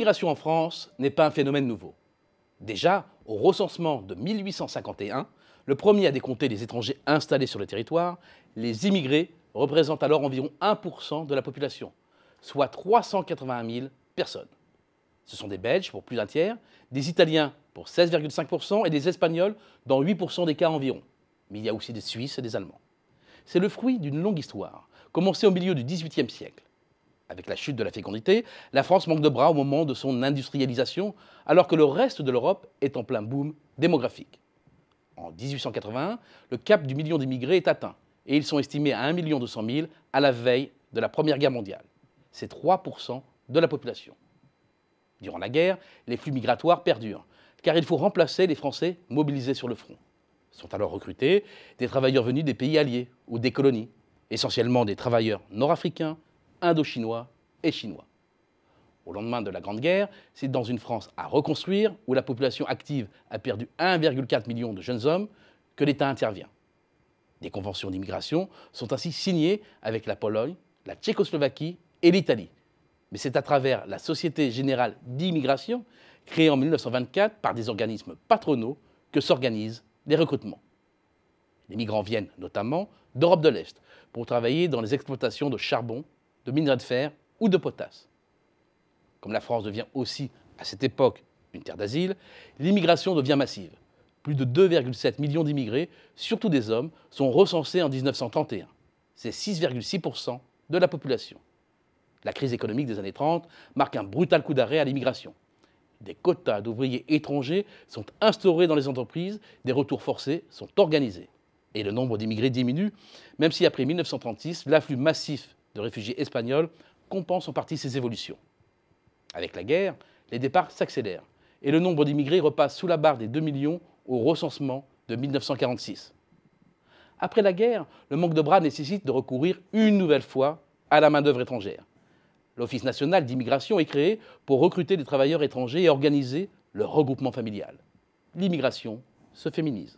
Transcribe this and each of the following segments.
L'immigration en France n'est pas un phénomène nouveau. Déjà, au recensement de 1851, le premier à décompter les étrangers installés sur le territoire, les immigrés représentent alors environ 1% de la population, soit 381 000 personnes. Ce sont des Belges pour plus d'un tiers, des Italiens pour 16,5% et des Espagnols dans 8% des cas environ. Mais il y a aussi des Suisses et des Allemands. C'est le fruit d'une longue histoire, commencée au milieu du XVIIIe siècle. Avec la chute de la fécondité, la France manque de bras au moment de son industrialisation, alors que le reste de l'Europe est en plein boom démographique. En 1881, le cap du million d'immigrés est atteint, et ils sont estimés à 1 200 000 à la veille de la Première Guerre mondiale. C'est 3% de la population. Durant la guerre, les flux migratoires perdurent, car il faut remplacer les Français mobilisés sur le front. Sont alors recrutés des travailleurs venus des pays alliés ou des colonies, essentiellement des travailleurs nord-africains, indo-chinois et chinois. Au lendemain de la Grande Guerre, c'est dans une France à reconstruire, où la population active a perdu 1,4 million de jeunes hommes, que l'État intervient. Des conventions d'immigration sont ainsi signées avec la Pologne, la Tchécoslovaquie et l'Italie. Mais c'est à travers la Société Générale d'Immigration, créée en 1924 par des organismes patronaux, que s'organisent les recrutements. Les migrants viennent notamment d'Europe de l'Est pour travailler dans les exploitations de charbon, de minerais de fer ou de potasse. Comme la France devient aussi, à cette époque, une terre d'asile, l'immigration devient massive. Plus de 2,7 millions d'immigrés, surtout des hommes, sont recensés en 1931. C'est 6,6% de la population. La crise économique des années 30 marque un brutal coup d'arrêt à l'immigration. Des quotas d'ouvriers étrangers sont instaurés dans les entreprises, des retours forcés sont organisés. Et le nombre d'immigrés diminue, même si après 1936, l'afflux massif de réfugiés espagnols compense en partie ces évolutions. Avec la guerre, les départs s'accélèrent et le nombre d'immigrés repasse sous la barre des 2 millions au recensement de 1946. Après la guerre, le manque de bras nécessite de recourir une nouvelle fois à la main-d'œuvre étrangère. L'Office national d'immigration est créé pour recruter des travailleurs étrangers et organiser leur regroupement familial. L'immigration se féminise.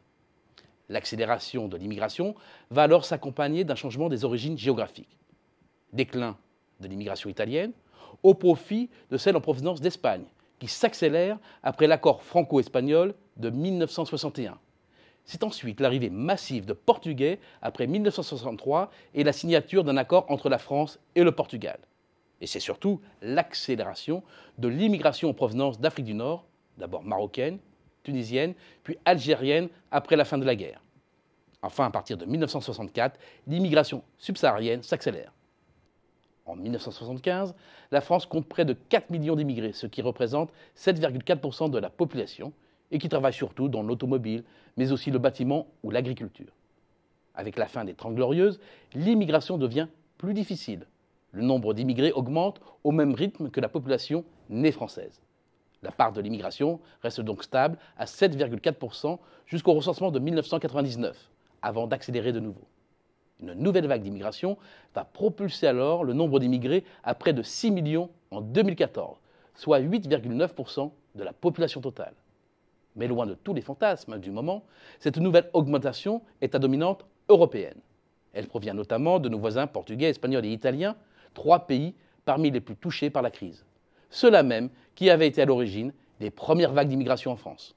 L'accélération de l'immigration va alors s'accompagner d'un changement des origines géographiques. Déclin de l'immigration italienne au profit de celle en provenance d'Espagne, qui s'accélère après l'accord franco-espagnol de 1961. C'est ensuite l'arrivée massive de Portugais après 1963 et la signature d'un accord entre la France et le Portugal. Et c'est surtout l'accélération de l'immigration en provenance d'Afrique du Nord, d'abord marocaine, tunisienne, puis algérienne après la fin de la guerre. Enfin, à partir de 1964, l'immigration subsaharienne s'accélère. En 1975, la France compte près de 4 millions d'immigrés, ce qui représente 7,4% de la population et qui travaillent surtout dans l'automobile, mais aussi le bâtiment ou l'agriculture. Avec la fin des Trente Glorieuses, l'immigration devient plus difficile. Le nombre d'immigrés augmente au même rythme que la population née française. La part de l'immigration reste donc stable à 7,4% jusqu'au recensement de 1999, avant d'accélérer de nouveau. Une nouvelle vague d'immigration va propulser alors le nombre d'immigrés à près de 6 millions en 2014, soit 8,9% de la population totale. Mais loin de tous les fantasmes du moment, cette nouvelle augmentation est à dominante européenne. Elle provient notamment de nos voisins portugais, espagnols et italiens, 3 pays parmi les plus touchés par la crise. Ceux-là même qui avaient été à l'origine des premières vagues d'immigration en France.